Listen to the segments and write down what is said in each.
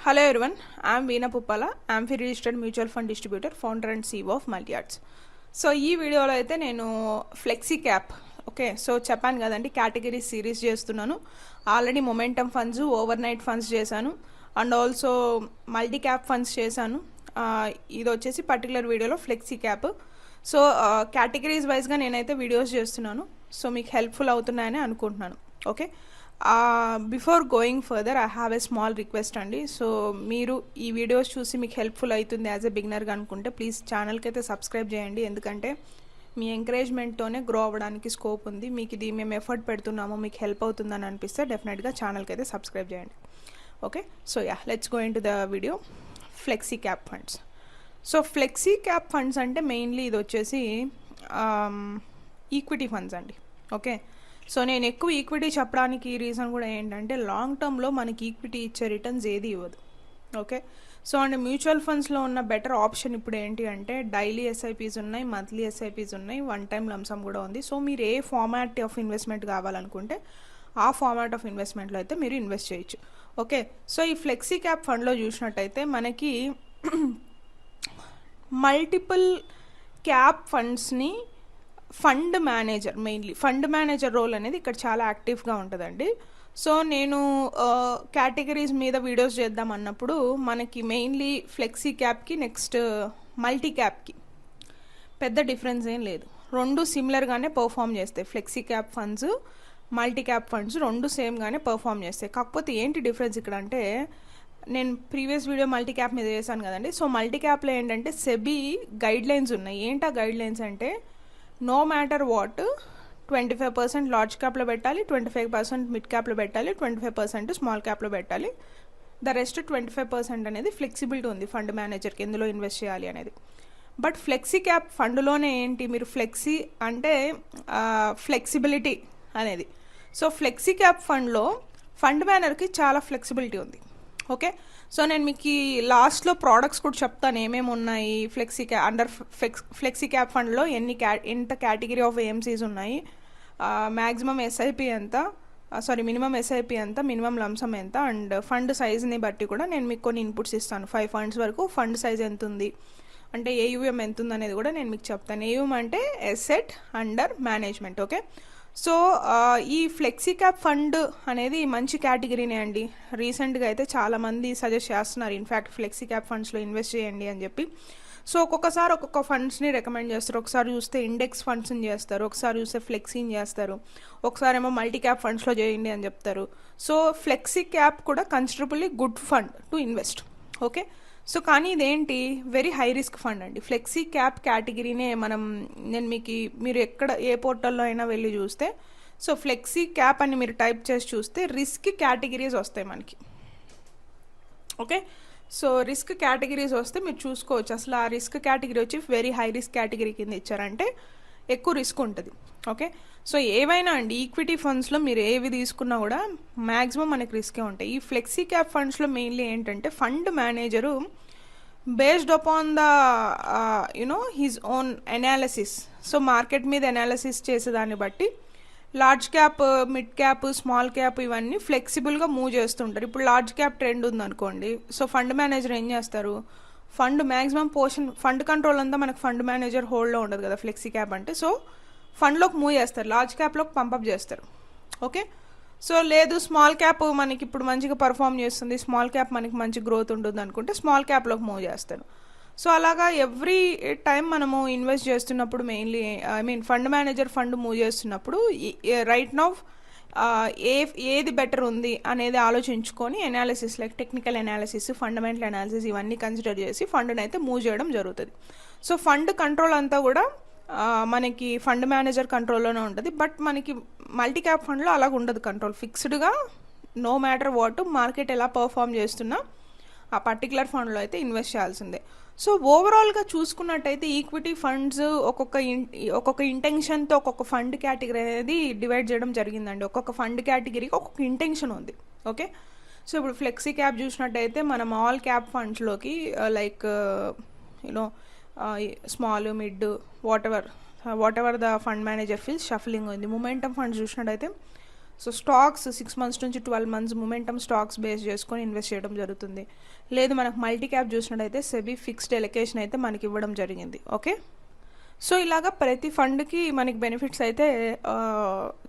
Hello everyone, I am Veena Puppala. I am registered mutual fund distributor, founder and CEO of MultiArts. So ఈ వీడియోలో అయితే నేను flexi cap so చెప్పాను కదండి category series చేస్తున్నాను. Already momentum funds, overnight funds చేశాను and also multi cap funds చేశాను. ఇది వచ్చేసి పర్టికులర్ వీడియోలో ఫ్లెక్సీ క్యాప్. సో కేటగిరీస్ వైజ్గా నేనైతే వీడియోస్ చేస్తున్నాను. సో మీకు హెల్ప్ఫుల్ అవుతున్నాయని అనుకుంటున్నాను. Okay, before going further I have a small request అండి. సో మీరు ఈ వీడియోస్ చూసి మీకు హెల్ప్ఫుల్ అవుతుంది యాజ్ ఎ బిగినర్గా అనుకుంటే ప్లీజ్ ఛానల్కి అయితే సబ్స్క్రైబ్ చేయండి. ఎందుకంటే మీ ఎంకరేజ్మెంట్తోనే గ్రో అవ్వడానికి స్కోప్ ఉంది. మీకు ఇది మేము ఎఫర్ట్ పెడుతున్నాము, మీకు హెల్ప్ అవుతుందని అనిపిస్తే డెఫినెట్గా ఛానల్కి అయితే సబ్స్క్రైబ్ చేయండి. Okay, so let's go in to the video. Flexi cap funds. So flexi cap funds అంటే మెయిన్లీ ఇది వచ్చేసి ఈక్విటీ ఫండ్స్ అండి. ఓకే, సో నేను ఎక్కువ ఈక్విటీ చెప్పడానికి రీజన్ కూడా ఏంటంటే లాంగ్ టర్మ్లో మనకి ఈక్విటీ ఇచ్చే రిటర్న్స్ ఏది ఇవ్వదు. ఓకే, సో అండ్ మ్యూచువల్ ఫండ్స్లో ఉన్న బెటర్ ఆప్షన్ ఇప్పుడు ఏంటి అంటే డైలీ ఎస్ఐపీస్ ఉన్నాయి, మంత్లీ ఎస్ఐపీస్ ఉన్నాయి, వన్ టైం లంసమ్ కూడా ఉంది. సో మీరు ఏ ఫార్మాట్ ఆఫ్ ఇన్వెస్ట్మెంట్ కావాలనుకుంటే ఆ ఫార్మాట్ ఆఫ్ ఇన్వెస్ట్మెంట్లో అయితే మీరు ఇన్వెస్ట్ చేయొచ్చు. ఓకే, సో ఈ ఫ్లెక్సీ క్యాప్ ఫండ్లో చూసినట్టయితే మనకి మల్టిపుల్ క్యాప్ ఫండ్స్ని fund manager, mainly fund manager role అనేది ఇక్కడ చాలా యాక్టివ్గా ఉంటుందండి. సో నేను కేటగిరీస్ మీద వీడియోస్ చేద్దాం అన్నప్పుడు మనకి మెయిన్లీ ఫ్లెక్సీ క్యాప్కి నెక్స్ట్ మల్టీ క్యాప్కి పెద్ద డిఫరెన్స్ ఏం లేదు. రెండు సిమిలర్గానే పర్ఫామ్ చేస్తాయి. Flexi cap funds, multi cap funds రెండు సేమ్గానే పర్ఫామ్ చేస్తాయి. కాకపోతే ఏంటి డిఫరెన్స్ ఇక్కడ అంటే నేను ప్రీవియస్ వీడియో మల్టీ క్యాప్ మీద చేశాను కదండి. సో మల్టీ క్యాప్లో ఏంటంటే సెబీ గైడ్ లైన్స్ ఉన్నాయి. ఏంటా గైడ్ లైన్స్ అంటే నో మ్యాటర్ వాట్ 25% లార్జ్ క్యాప్లో పెట్టాలి, 25% మిడ్ క్యాప్లో పెట్టాలి, 25% స్మాల్ క్యాప్లో పెట్టాలి. ద రెస్ట్ 25% అనేది ఫ్లెక్సిబిలిటీ ఉంది ఫండ్ మేనేజర్కి ఎందులో ఇన్వెస్ట్ చేయాలి అనేది. బట్ ఫ్లెక్సీ క్యాప్ ఫండ్లోనే ఏంటి, మీరు ఫ్లెక్సీ అంటే ఫ్లెక్సిబిలిటీ అనేది. సో ఫ్లెక్సీ క్యాప్ ఫండ్లో ఫండ్ మేనేజర్కి చాలా ఫ్లెక్సిబిలిటీ ఉంది. ఓకే, సో నేను మీకు లాస్ట్లో ప్రోడక్ట్స్ కూడా చెప్తాను ఏమేమి ఉన్నాయి ఫ్లెక్సీ అండర్ ఫ్లెక్సీ క్యాప్ ఫండ్లో ఎంత కేటగిరీ ఆఫ్ ఏఎంసీస్ ఉన్నాయి, మ్యాక్సిమం ఎస్ఐపి ఎంత, మినిమం ఎస్ఐపి ఎంత, మినిమం లంసమ్ ఎంత, అండ్ ఫండ్ సైజ్ని బట్టి కూడా నేను మీకు కొన్ని ఇన్పుట్స్ ఇస్తాను. 5 ఫండ్స్ వరకు ఫండ్ సైజ్ ఎంత ఉంది అంటే ఏయుఎం ఎంత ఉంది అనేది కూడా నేను మీకు చెప్తాను. ఏయుఎం అంటే asset under management. Okay, so ఈ ఫ్లెక్సీ క్యాప్ ఫండ్ అనేది మంచి కేటగిరీనే అండి. రీసెంట్గా అయితే చాలామంది సజెస్ట్ చేస్తున్నారు ఇన్ఫ్యాక్ట్ ఫ్లెక్సీ క్యాప్ ఫండ్స్లో ఇన్వెస్ట్ చేయండి అని చెప్పి. సో ఒక్కొక్కసారి ఒక్కొక్క ఫండ్స్ని రికమెండ్ చేస్తారు. ఒకసారి చూస్తే ఇండెక్స్ ఫండ్స్ని చేస్తారు, ఒకసారి చూస్తే ఫ్లెక్సీని చేస్తారు, ఒకసారి ఏమో మల్టీ క్యాప్ ఫండ్స్లో చేయండి అని చెప్తారు. సో ఫ్లెక్సీ క్యాప్ కూడా considerably good fund to invest. Okay, so కానీ ఇదేంటి వెరీ హై రిస్క్ ఫండ్ అండి. ఫ్లెక్సీ క్యాప్ కేటగిరీనే నేను మీరు ఎక్కడ ఏ పోర్టల్లో అయినా వెళ్ళి చూస్తే సో ఫ్లెక్సీ క్యాప్ అని మీరు టైప్ చేసి చూస్తే రిస్క్ కేటగిరీస్ వస్తాయి మనకి. ఓకే, సో రిస్క్ కేటగిరీస్ వస్తే మీరు చూసుకోవచ్చు అసలు ఆ రిస్క్ కేటగిరీ వచ్చి వెరీ హై రిస్క్ కేటగిరీ కింద ఇచ్చారంటే ఎక్కువ రిస్క్ ఉంటుంది. ఓకే, సో ఏవైనా అండి ఈక్విటీ ఫండ్స్లో మీరు ఏవి తీసుకున్నా కూడా మ్యాక్సిమం మనకి రిస్కే ఉంటాయి. ఈ ఫ్లెక్సీ క్యాప్ ఫండ్స్లో మెయిన్లీ ఏంటంటే fund manager based upon the his own analysis, so market మీద అనాలిసిస్ చేసేదాన్ని బట్టి large cap, mid cap, small cap ఇవన్నీ ఫ్లెక్సిబుల్గా మూవ్ చేస్తుంటారు. ఇప్పుడు లార్జ్ క్యాప్ ట్రెండ్ ఉందనుకోండి, సో ఫండ్ మేనేజర్ ఏం చేస్తారు, fund maximum portion fund control అంతా మనకు ఫండ్ మేనేజర్ హోల్డ్లో ఉండదు కదా ఫ్లెక్సీ క్యాప్ అంటే. సో ఫండ్లోకి మూవ్ చేస్తారు, లార్జ్ క్యాప్లోకి పంపప్ చేస్తారు. ఓకే, సో లేదు స్మాల్ క్యాప్ మనకి ఇప్పుడు మంచిగా పర్ఫామ్ చేస్తుంది, స్మాల్ క్యాప్ మనకి మంచి గ్రోత్ ఉంటుంది అనుకుంటే స్మాల్ క్యాప్లోకి మూవ్ చేస్తారు. సో అలాగా ఎవ్రీ టైం మనము ఇన్వెస్ట్ చేస్తున్నప్పుడు mainly fund manager fund move చేస్తున్నప్పుడు రైట్ నౌ ఏది బెటర్ ఉంది అనేది ఆలోచించుకొని analysis like technical analysis, fundamental analysis ఇవన్నీ కన్సిడర్ చేసి ఫండ్ని అయితే మూవ్ చేయడం జరుగుతుంది. సో ఫండ్ కంట్రోల్ అంతా కూడా మనకి ఫండ్ మేనేజర్ కంట్రోల్లోనే ఉంటుంది. బట్ మనకి మల్టీ క్యాప్ ఫండ్లో అలాగ ఉండదు కంట్రోల్. ఫిక్స్డ్గా నో మ్యాటర్ వాట్ మార్కెట్ ఎలా పర్ఫామ్ చేస్తున్నా ఆ పర్టికులర్ ఫండ్లో అయితే ఇన్వెస్ట్ చేయాల్సిందే. సో ఓవరాల్గా చూసుకున్నట్టయితే ఈక్విటీ ఫండ్స్ ఒక్కొక్క ఇంటెన్షన్తో ఒక్కొక్క ఫండ్ కేటగిరీ అనేది డివైడ్ చేయడం జరిగిందండి. ఒక్కొక్క ఫండ్ కేటగిరీకి ఒక్కొక్క ఇంటెన్షన్ ఉంది. ఓకే, సో ఇప్పుడు ఫ్లెక్సీ క్యాప్ చూసినట్టయితే మనం ఆల్ క్యాప్ ఫండ్స్లోకి like small, mid, whatever the fund manager feels shuffling ఉంది. మొమెంటమ్ ఫండ్స్ చూసినట్టయితే సో స్టాక్స్ 6 మంత్స్ నుంచి 12 మంత్స్ మొమెంటమ్ స్టాక్స్ బేస్ చేసుకొని ఇన్వెస్ట్ చేయడం జరుగుతుంది. లేదు మనకు మల్టీ క్యాప్ చూసినట్టయితే సెబీ ఫిక్స్డ్ ఎలొకేషన్ అయితే మనకి ఇవ్వడం జరిగింది. ఓకే, సో ఇలాగా ప్రతి ఫండ్కి మనకి బెనిఫిట్స్ అయితే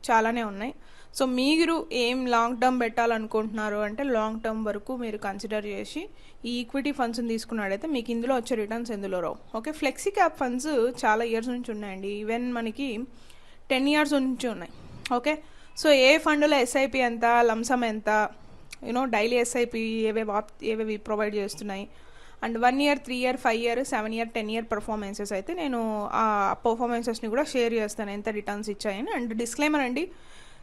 చాలానే ఉన్నాయి. సో మీరు ఏం లాంగ్ టర్మ్ పెట్టాలనుకుంటున్నారు అంటే లాంగ్ టర్మ్ వరకు మీరు కన్సిడర్ చేసి ఈ ఈక్విటీ ఫండ్స్ని తీసుకున్నట్టయితే మీకు ఇందులో వచ్చే రిటర్న్స్ ఎందులో రావు. ఓకే, ఫ్లెక్సీ క్యాప్ ఫండ్స్ చాలా ఇయర్స్ నుంచి ఉన్నాయండి, ఈవెన్ మనకి 10 years నుంచి ఉన్నాయి. ఓకే, సో ఏ ఫండ్లో ఎస్ఐపి ఎంత, లంసమ్ ఎంత, డైలీ ఎస్ఐపి ఏవేవి ప్రొవైడ్ చేస్తున్నాయి, and 1 year 3 year 5 year 7 year 10 year performances అయితే నేను ఆ పర్ఫార్మెన్సెస్ని కూడా షేర్ చేస్తాను ఎంత రిటర్న్స్ ఇచ్చాయని. అండ్ డిస్క్లైమర్ అండి,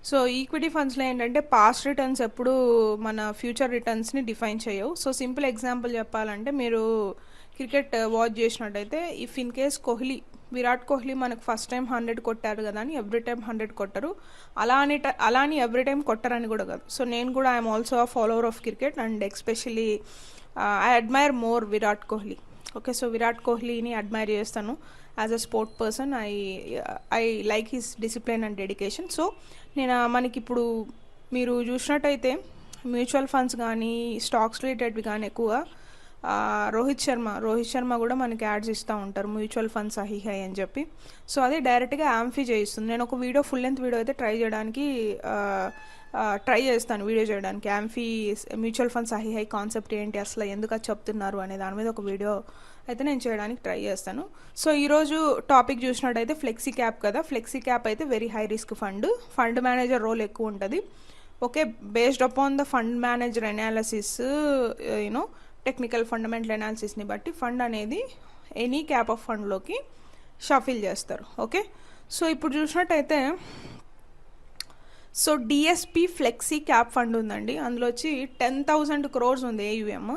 సో ఈక్విటీ ఫండ్స్లో ఏంటంటే పాస్ట్ రిటర్న్స్ ఎప్పుడు మన ఫ్యూచర్ రిటర్న్స్ని డిఫైన్ చేయవు. సో సింపుల్ ఎగ్జాంపుల్ చెప్పాలంటే మీరు క్రికెట్ వాచ్ చేసినట్టయితే if in case Virat Kohli మనకు ఫస్ట్ టైం 100 కొట్టారు కదా అని ఎవ్రీ టైం 100 కొట్టరు, అలా అని ఎవ్రీ టైం కొట్టరని కూడా కాదు. సో నేను కూడా I'm also a follower of cricket and especially I admire more Virat Kohli. Okay, so Virat కోహ్లీని అడ్మైర్ చేస్తాను as a sport person. I like his discipline and dedication. So మనకి ఇప్పుడు మీరు చూసినట్టయితే మ్యూచువల్ ఫండ్స్ కానీ స్టాక్స్ రిలేటెడ్వి కానీ ఎక్కువగా రోహిత్ శర్మ కూడా మనకి యాడ్స్ ఇస్తూ ఉంటారు మ్యూచువల్ ఫండ్స్ హై అని చెప్పి. సో అదే డైరెక్ట్గా యాంఫీ చేయిస్తుంది. నేను ఒక ఫుల్ లెంత్ వీడియో అయితే ట్రై చేస్తాను వీడియో చేయడానికి. Amphi mutual funds high concept ఏంటి, అసలు ఎందుకు అది చెప్తున్నారు అనే దాని మీద ఒక వీడియో అయితే నేను చేయడానికి ట్రై చేస్తాను. సో ఈరోజు టాపిక్ చూసినట్టయితే ఫ్లెక్సీ క్యాప్ కదా. ఫ్లెక్సీ క్యాప్ అయితే very high risk fund manager role ఎక్కువ ఉంటుంది. Okay, based upon the fund manager analysis technical fundamental అనాలిసిస్ని బట్టి ఫండ్ అనేది ఎనీ క్యాప్ ఆఫ్ ఫండ్లోకి షఫిల్ చేస్తారు. ఓకే, సో ఇప్పుడు చూసినట్టయితే so DSP flexi cap fund ఉందండి, అందులో వచ్చి 10,000 crores ఉంది AUM.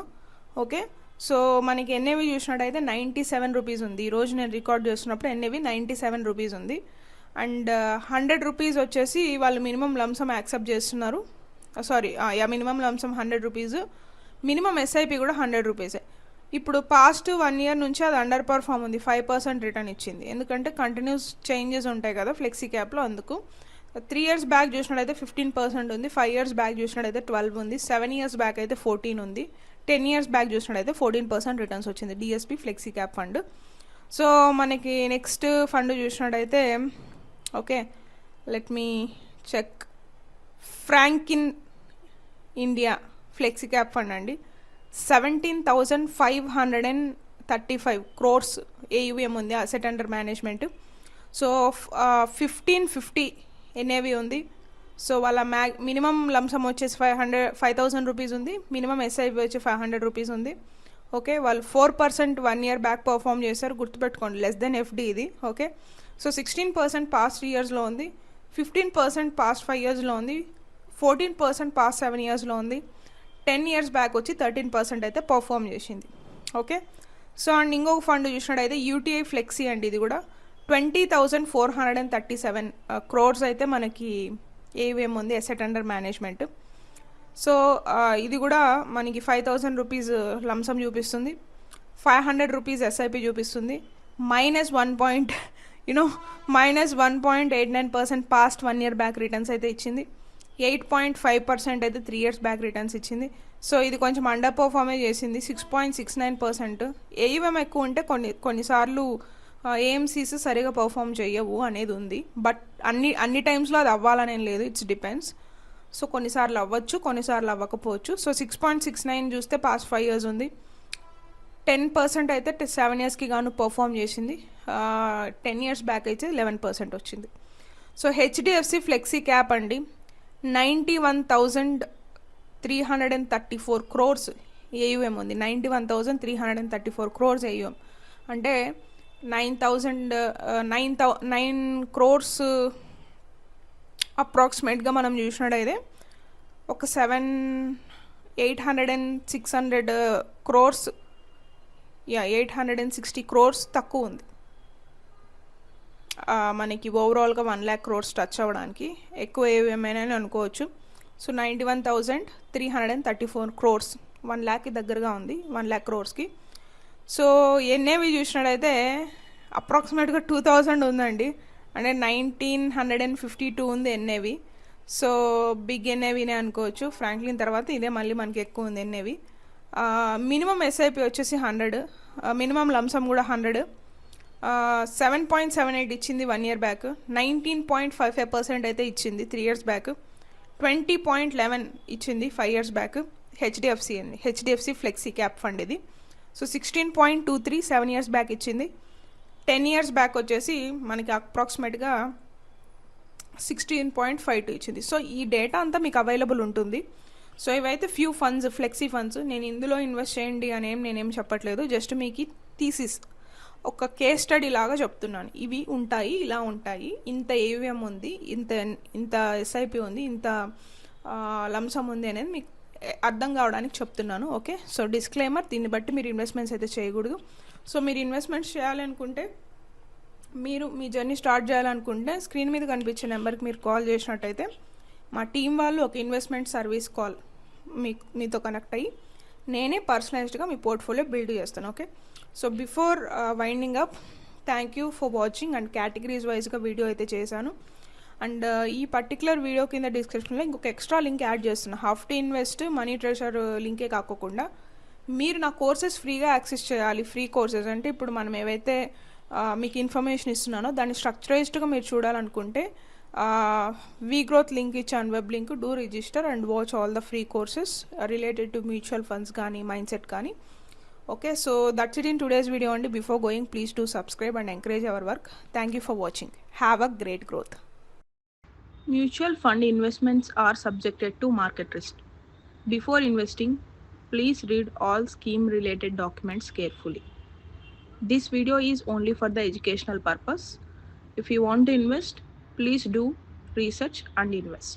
ఓకే, సో మనకి ఎన్ఏవి చూసినట్టయితే 97 rupees ఉంది. ఈరోజు నేను రికార్డ్ చేస్తున్నప్పుడు ఎన్ఏవి 97 rupees ఉంది. అండ్ 100 rupees వచ్చేసి వాళ్ళు మినిమం లంసమ్ యాక్సెప్ట్ చేస్తున్నారు. Minimum lump sum 100 rupees, minimum SIP కూడా 100 rupees. ఇప్పుడు పాస్ట్ 1 year నుంచి అది అండర్ పర్ఫామ్ ఉంది, 5% రిటర్న్ ఇచ్చింది. ఎందుకంటే కంటిన్యూస్ చేంజెస్ ఉంటాయి కదా ఫ్లెక్సీ క్యాప్లో, అందుకు. 3 years బ్యాక్ చూసినట్టయితే 15% ఉంది, 5 years బ్యాక్ చూసినట్టయితే 12 ఉంది, 7 years బ్యాక్ అయితే 14 ఉంది, 10 years బ్యాక్ చూసినట్టయితే 14% రిటర్న్స్ వచ్చింది DSP flexi cap fund. So మనకి నెక్స్ట్ ఫండ్ చూసినట్టయితే okay let me check, Franklin India flexi cap fund అండి. 17,535 crores AUM ఉంది, asset under management. So 1550 NAV ఉంది. సో వాళ్ళ మినిమం లంసమ్ వచ్చేసి 5,000 rupees ఉంది, మినిమం ఎస్ఐపి వచ్చి 500 rupees ఉంది. ఓకే, వాళ్ళు 4% 1 year బ్యాక్ పర్ఫామ్ చేశారు, గుర్తుపెట్టుకోండి, లెస్ దెన్ FD ఇది. ఓకే, సో 16% పాస్ట్ 3 yearsలో ఉంది, 15% పాస్ట్ 5 yearsలో ఉంది, 14% పాస్ట్ 7 yearsలో ఉంది, 10 years బ్యాక్ వచ్చి 13% అయితే పర్ఫామ్ చేసింది. ఓకే, సో అండ్ ఇంకొక ఫండ్ చూసినట్టయితే యూటీఐ ఫ్లెక్సీ అండి, ఇది కూడా 20,437 crores అయితే మనకి AUM ఉంది, అసెట్ అండర్ మేనేజ్మెంట్. సో ఇది కూడా మనకి 5,000 rupees లంసమ్ చూపిస్తుంది, 500 rupees ఎస్ఐపి చూపిస్తుంది, -1.89% పాస్ట్ 1 year బ్యాక్ రిటర్న్స్ అయితే ఇచ్చింది, 8.5% అయితే 3 years బ్యాక్ రిటర్న్స్ ఇచ్చింది. సో ఇది కొంచెం అండర్ పర్ఫార్మే చేసింది, 6.69%. AUM ఎక్కువ ఉంటే కొన్నిసార్లు AMCs సరిగా పర్ఫామ్ చేయవు అనేది ఉంది, బట్ అన్ని టైమ్స్లో అది అవ్వాలనేం లేదు, ఇట్స్ డిపెండ్స్. సో కొన్నిసార్లు అవ్వచ్చు, కొన్నిసార్లు అవ్వకపోవచ్చు. సో 6.69 చూస్తే పాస్ట్ 5 years ఉంది, 10% అయితే 7 yearsకి గాను పర్ఫామ్ చేసింది, 10 years బ్యాక్ అయితే 11% వచ్చింది. సో HDFC ఫ్లెక్సీ క్యాప్ అండి, 91,334 crores AUM ఉంది, 91,334 crores AUM అంటే 9 crores అప్రాక్సిమేట్గా మనం చూసినట్టయితే ఒక 800-600 crores 860 crores తక్కువ ఉంది మనకి ఓవరాల్గా 1 lakh crores టచ్ అవ్వడానికి. ఎక్కువ ఏమైనా అనుకోవచ్చు. సో 91,334 crores 1 lakh దగ్గరగా ఉంది, 1 lakh crores. సో ఎన్ఏవి చూసినట్టయితే అప్రాక్సిమేట్గా 2,000 ఉందండి, అంటే 1,952 ఉంది ఎన్ఏవి. సో బిగ్ ఎన్ఏవినే అనుకోవచ్చు. ఫ్రాంక్లిన్ తర్వాత ఇదే మళ్ళీ మనకి ఎక్కువ ఉంది ఎన్ఏవి. మినిమం ఎస్ఐపి వచ్చేసి 100, మినిమం లంసమ్ కూడా 100. 7.78 ఇచ్చింది 1 year బ్యాక్. 19.55% అయితే ఇచ్చింది 3 years బ్యాక్. 20.11 ఇచ్చింది 5 years బ్యాక్. హెచ్డిఎఫ్సి అండి, హెచ్డిఎఫ్సి ఫ్లెక్సీ క్యాప్ ఫండ్ ఇది. సో 16.23 7 years బ్యాక్ ఇచ్చింది. 10 years బ్యాక్ వచ్చేసి మనకి అప్రాక్సిమేట్గా 16.52 ఇచ్చింది. సో ఈ డేటా అంతా మీకు అవైలబుల్ ఉంటుంది. సో ఇవైతే ఫ్యూ ఫండ్స్, ఫ్లెక్సీ ఫండ్స్. నేను ఇందులో ఇన్వెస్ట్ చేయండి అని నేనేం చెప్పట్లేదు, జస్ట్ మీకు థీసిస్ ఒక కేస్ స్టడీ లాగా చెప్తున్నాను. ఇవి ఉంటాయి, ఇలా ఉంటాయి, ఇంత ఏవిఎం ఉంది, ఇంత ఎస్ఐపి ఉంది, ఇంత లంసమ్ ఉంది అనేది మీకు అర్థం కావడానికి చెప్తున్నాను. ఓకే, సో డిస్క్లైమర్, దీన్ని బట్టి మీరు ఇన్వెస్ట్మెంట్స్ అయితే చేయకూడదు. సో మీరు ఇన్వెస్ట్మెంట్స్ చేయాలనుకుంటే, మీరు మీ జర్నీ స్టార్ట్ చేయాలనుకుంటే స్క్రీన్ మీద కనిపించే నెంబర్కి మీరు కాల్ చేసినట్టయితే మా టీం వాళ్ళు ఒక ఇన్వెస్ట్మెంట్ సర్వీస్ కాల్ మీతో కనెక్ట్ అయ్యి నేనే పర్సనలైజ్డ్గా మీ పోర్ట్ఫోలియో బిల్డ్ చేస్తాను. Okay, so before winding up, thank you for watching. And categories వైజ్గా వీడియో అయితే చేశాను. అండ్ ఈ పర్టికులర్ వీడియో కింద డిస్క్రిప్షన్లో ఇంకొక ఎక్స్ట్రా లింక్ యాడ్ చేస్తున్నాను. Half to invest money treasure లింకే కాకుండా మీరు నా కోర్సెస్ ఫ్రీగా యాక్సెస్ చేయాలి. ఫ్రీ కోర్సెస్ అంటే ఇప్పుడు మనం ఏవైతే మీకు ఇన్ఫర్మేషన్ ఇస్తున్నానో దాన్ని స్ట్రక్చరైజ్డ్గా మీరు చూడాలనుకుంటే వీ గ్రోత్ లింక్ ఇచ్చాను, web link. Do register and watch all the free courses related to mutual funds కానీ మైండ్ సెట్ కానీ. Okay, so that's it in today's video అండి. Before going, please do subscribe and encourage our work. Thank you for watching. Have a great growth. Mutual fund investments are subjected to market risk. Before investing, please read all scheme related documents carefully. This video is only for the educational purpose. If you want to invest, please do research and invest.